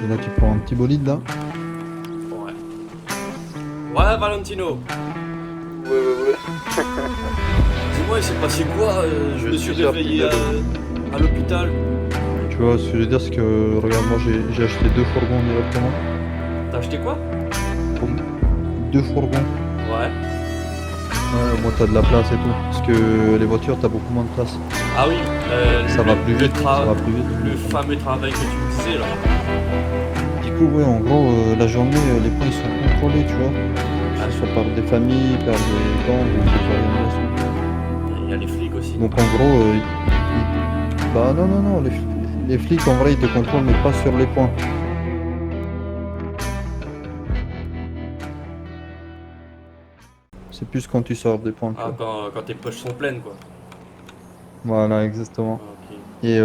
Il y en a qui prend un petit bolide là. Ouais. Ouais, Valentino. Ouais, ouais, ouais. Dis-moi, il s'est passé quoi je me suis suis sorti réveillé de l'eau. à l'hôpital. Tu vois, ce que je veux dire, c'est que, regarde, moi j'ai acheté 2 fourgons directement. T'as acheté quoi? Pour 2 fourgons. Ouais. Ouais, au moins t'as de la place et tout. Parce que les voitures, t'as beaucoup moins de place. Ah oui, Ça va plus vite, ça va plus vite. le fameux travail que tu me disais là. Du coup, ouais, en gros, la journée, les points ils sont contrôlés, tu vois. Que Ah, ce soit par des familles, par des gangs ou des organisations. il y a les flics aussi. Donc en gros, bah non, non, non, les flics en vrai ils te contrôlent mais pas sur les points. C'est plus quand tu sors des points, tu Ah, vois. quand tes poches sont pleines quoi. Voilà, exactement. Ah, ok. Et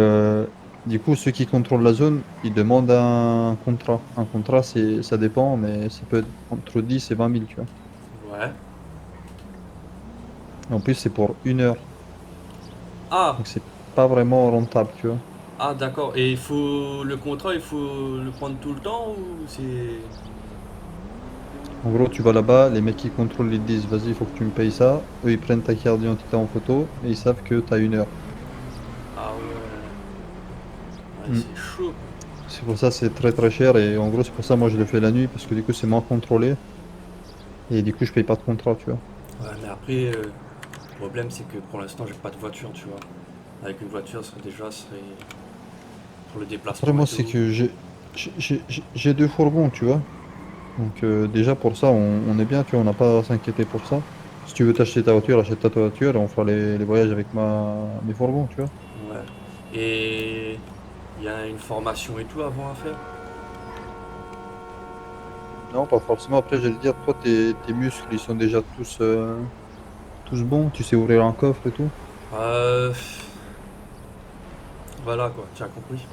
du coup, ceux qui contrôlent la zone, ils demandent un contrat. Un contrat, ça dépend, mais ça peut être entre 10 et 20 000, tu vois. Ouais. En plus, c'est pour 1 heure. Ah, Donc c'est pas vraiment rentable, tu vois. ah d'accord. Et il faut le contrat, il faut le prendre tout le temps ou c'est. En gros, tu vas là-bas, les mecs qui contrôlent, ils te disent, vas-y, il faut que tu me payes ça. Eux, ils prennent ta carte d'identité en photo et ils savent que tu as 1 heure. Ah ouais. Ouais, Hmm. c'est chaud. C'est pour ça c'est très très cher et en gros c'est pour ça moi je le fais la nuit parce que du coup c'est moins contrôlé et du coup je paye pas de contrat, tu vois. Ouais, mais après, le problème c'est que pour l'instant j'ai pas de voiture, tu vois. Avec une voiture, ça serait pour le Après déplacement et moi c'est tout. que j'ai 2 fourgons, tu vois. Donc déjà pour ça on est bien, tu vois, on n'a pas à s'inquiéter pour ça. Si tu veux t'acheter ta voiture, achète ta voiture et on fera les voyages avec mes fourgons, tu vois. Ouais. Et il y a une formation et tout avant à faire. Non, pas forcément. Après, j'allais dire, toi, tes muscles, ils sont déjà tous bons. Tu sais ouvrir un coffre et tout. Euh, voilà quoi, tu as compris.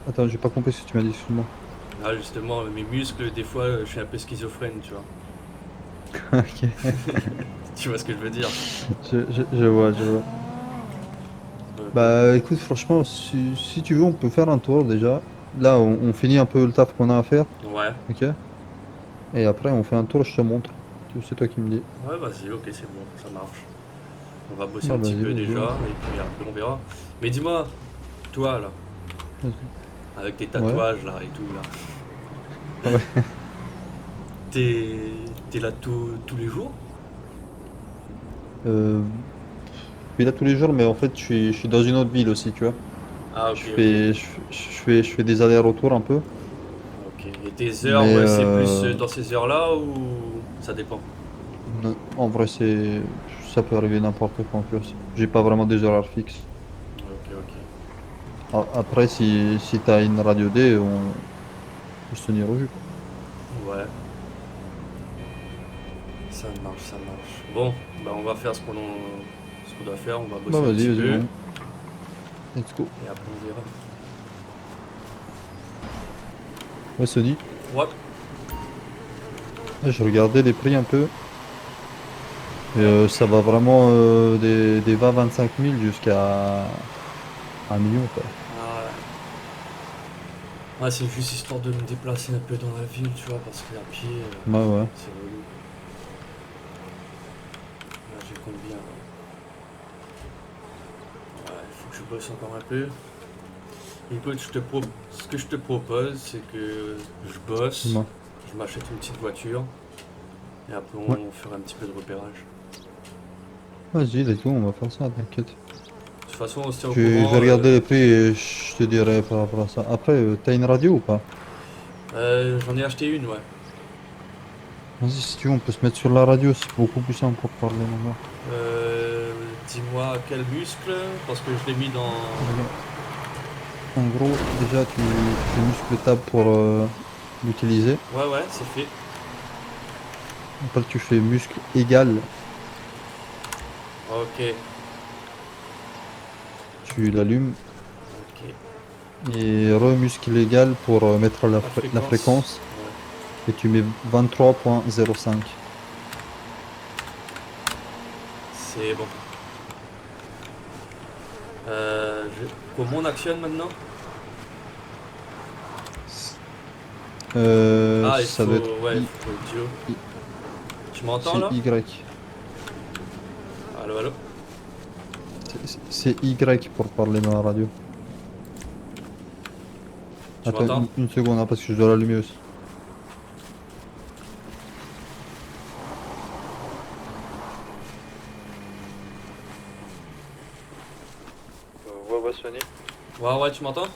Attends, j'ai pas compris ce que tu m'as dit, excuse-moi. Là justement, mes muscles, des fois, je suis un peu schizophrène, tu vois. Ok, Tu vois ce que je veux dire? je vois, je vois. Donc, Bah écoute, franchement, si tu veux, on peut faire un tour déjà. Là, on finit un peu le taf qu'on a à faire, ouais. ok? Et après, on fait un tour, je te montre. C'est toi qui me dis. Ouais, vas-y, ok, c'est bon, ça marche. On va bosser Bah un petit vas-y, peu vas-y, déjà, ouais. et puis après on verra. Mais dis-moi, toi là, Vas-y. avec tes Ouais. tatouages là et tout là, Ouais. t'es t'es là tous les jours? Euh, je suis là tous les jours, mais en fait, je suis dans une autre ville aussi, tu vois. Ah ok, Je ok. fais, je, je fais des allers-retours un peu. Ok. Et tes heures, Mais c'est plus dans ces heures-là ou ça dépend? en vrai, ça peut arriver n'importe quand, tu vois. J'ai pas vraiment des horaires fixes. Ok, ok. Après, si tu as une radio D, on peut se tenir au jus, quoi. Ouais, ça marche, ça marche. Bon, bah on va faire ce qu'on doit faire, on va Bah bosser un vas-y, petit vas-y, peu, bon. Let's go. et après on verra. Ouais, Sony. Ouais, Je regardais les prix un peu. Et, ça va vraiment des 20-25 000 jusqu'à 1 million, quoi. ah, ouais, c'est juste histoire de me déplacer un peu dans la ville, tu vois, parce qu'à pied, Ouais, ouais. c'est relou. Là, j'ai combien là? Ouais, il faut que je bosse encore un peu. Écoute, ce que je te propose, c'est que je bosse, Dis-moi. je m'achète une petite voiture, et après Ouais. on fera un petit peu de repérage. Vas-y, let's go, on va faire ça, t'inquiète. De toute façon, on se tient au Je vais courant. regarder les prix et je te dirai par rapport à ça. Après, t'as une radio ou pas? J'en ai acheté une, ouais. Vas-y, si tu veux, on peut se mettre sur la radio, c'est beaucoup plus simple pour parler maintenant. Dis-moi quel muscle, parce que je l'ai mis dans. Regarde. En gros, déjà, tu fais muscle table pour l'utiliser. Ouais, ouais, c'est fait. Après, tu fais muscle égal, Ok, tu l'allumes. ok. Et remuscle égal pour mettre La la fréquence. fréquence. Ouais, Et tu mets 23,05. c'est bon. Comment on actionne maintenant? Ah, il Ça faut... doit être Ouais, il I, faut audio. I- Tu m'entends c'est là? Y. Allô, allô? C'est Y pour parler dans la radio. Tu Attends m'entends? une seconde hein, parce que je dois l'allumer aussi. Ouais, Sony. Ouais, tu m'entends?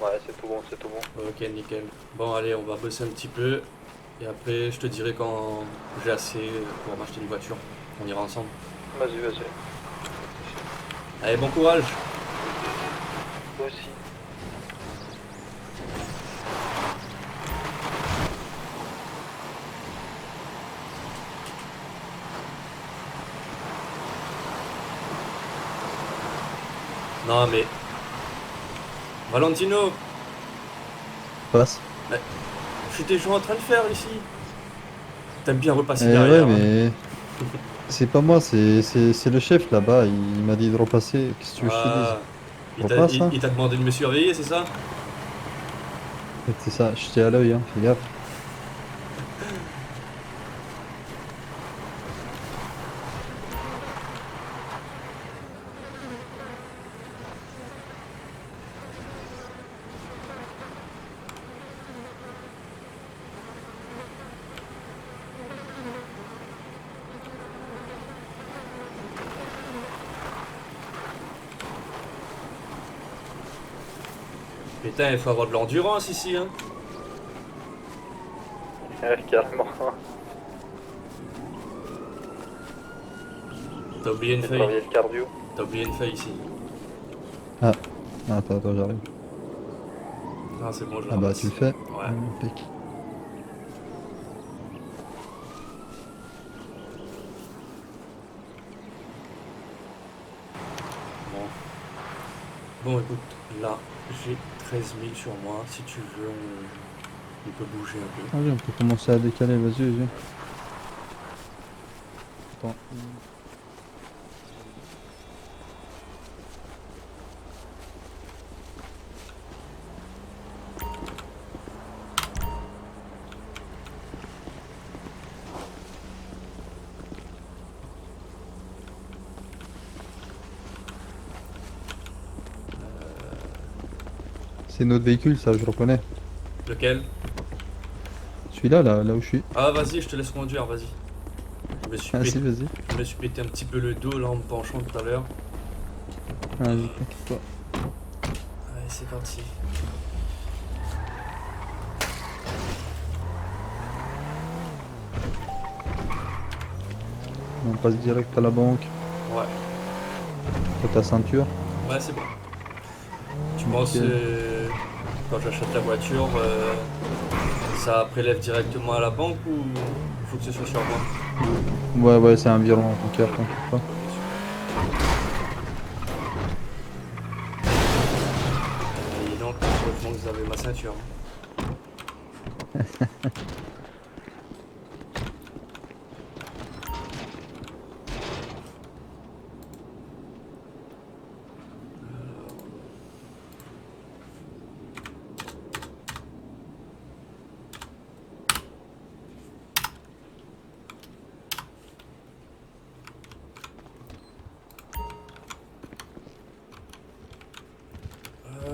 Ouais, c'est tout bon, c'est tout bon. Ok, nickel. Bon, allez, on va bosser un petit peu. Et après, je te dirai quand j'ai assez pour m'acheter une voiture. On ira ensemble. Vas-y, vas-y. Allez, bon courage! Toi aussi. Non, mais... Valentino! Passe. Je suis déjà en train de faire ici! T'aimes bien repasser Ouais, derrière, hein? mais c'est pas moi, c'est le chef là-bas. Il m'a dit de repasser. Qu'est-ce que tu veux que je te dise? Ah, Repasse, hein? il t'a demandé de me surveiller, c'est ça? C'est ça, je t'ai à l'œil, hein. Fais gaffe. Putain, il faut avoir de l'endurance ici, hein? Ouais, carrément. T'as oublié une J'ai feuille. travaillé le cardio. T'as oublié une feuille ici. Ah, attends, j'arrive. Ah, c'est bon, je la Ah bah, ramasse. tu le fais. Ouais. Impec. Bon. Bon, écoute, là, j'ai 13 000 sur moi. Si tu veux, on peut bouger un peu. Allez, on peut commencer à décaler, vas-y. Attends. C'est notre véhicule, ça, je reconnais. Lequel? Celui-là, là où je suis. Ah, vas-y, je te laisse conduire, vas-y. Ah, si, vas-y. Je me suis pété un petit peu le dos là en me penchant tout à l'heure. Vas-y, t'inquiète-toi. Allez, c'est parti. On passe direct à la banque. Ouais, Fais ta ceinture. ouais, c'est bon. Tu penses, Ok. quand j'achète la voiture, ça prélève directement à la banque ou il faut que ce soit sur moi? Ouais, c'est un virement bancaire, t'inquiète pas. Et donc, heureusement que vous avez ma ceinture.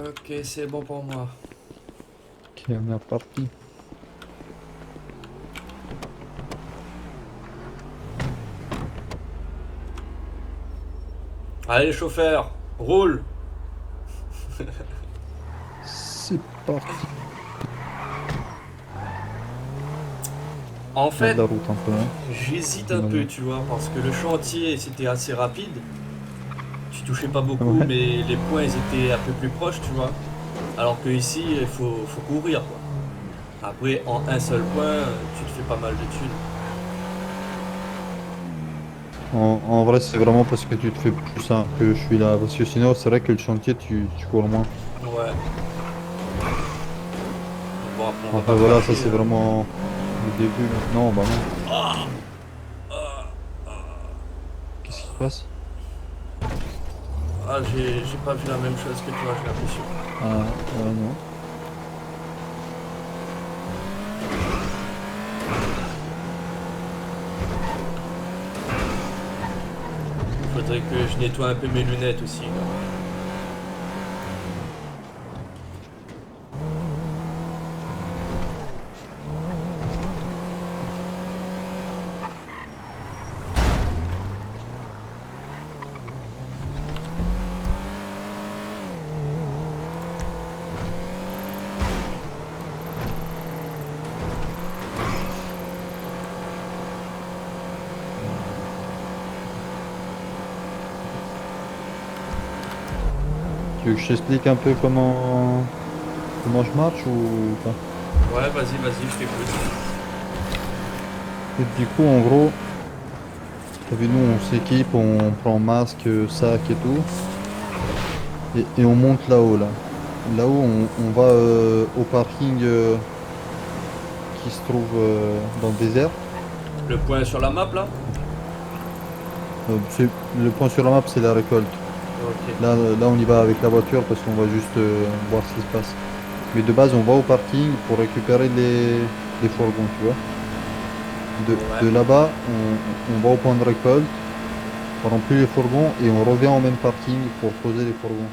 Ok, c'est bon pour moi. Ok, on est reparti. Allez, chauffeur, roule! C'est parti. En Il y a fait, de la route un peu, hein. j'hésite un peu, tu vois, parce que le chantier c'était assez rapide. Tu touchais pas beaucoup, Ouais. mais les points ils étaient un peu plus proches, tu vois. Alors que ici, il faut courir, quoi. Après, en un seul point, tu te fais pas mal de thunes. En vrai, c'est vraiment parce que tu te fais pousser hein, que je suis là. Parce que sinon, c'est vrai que le chantier, tu cours moins. Ouais. Bon, après, on va Enfin pas voilà, ça cracher, c'est vraiment le début. Là. Non, bah non. Qu'est-ce qui se passe? Ah, j'ai pas vu la même chose que toi, j'ai l'impression. Ah, non. Faudrait que je nettoie un peu mes lunettes aussi. Là. Tu veux que je t'explique un peu comment je marche ou pas? Ouais, vas-y, je t'écoute. Et du coup, en gros, t'as vu, nous, on s'équipe, on prend masque, sac et tout, et on monte là-haut, là. Là-haut, on va au parking qui se trouve dans le désert. Le point sur la map là? Le point sur la map, c'est la récolte. Ok. Là, on y va avec la voiture parce qu'on va juste voir ce qui se passe. Mais de base, on va au parking pour récupérer les fourgons, tu vois. Ouais. De là-bas, on va au point de récolte, on remplit les fourgons et on revient au même parking pour poser les fourgons.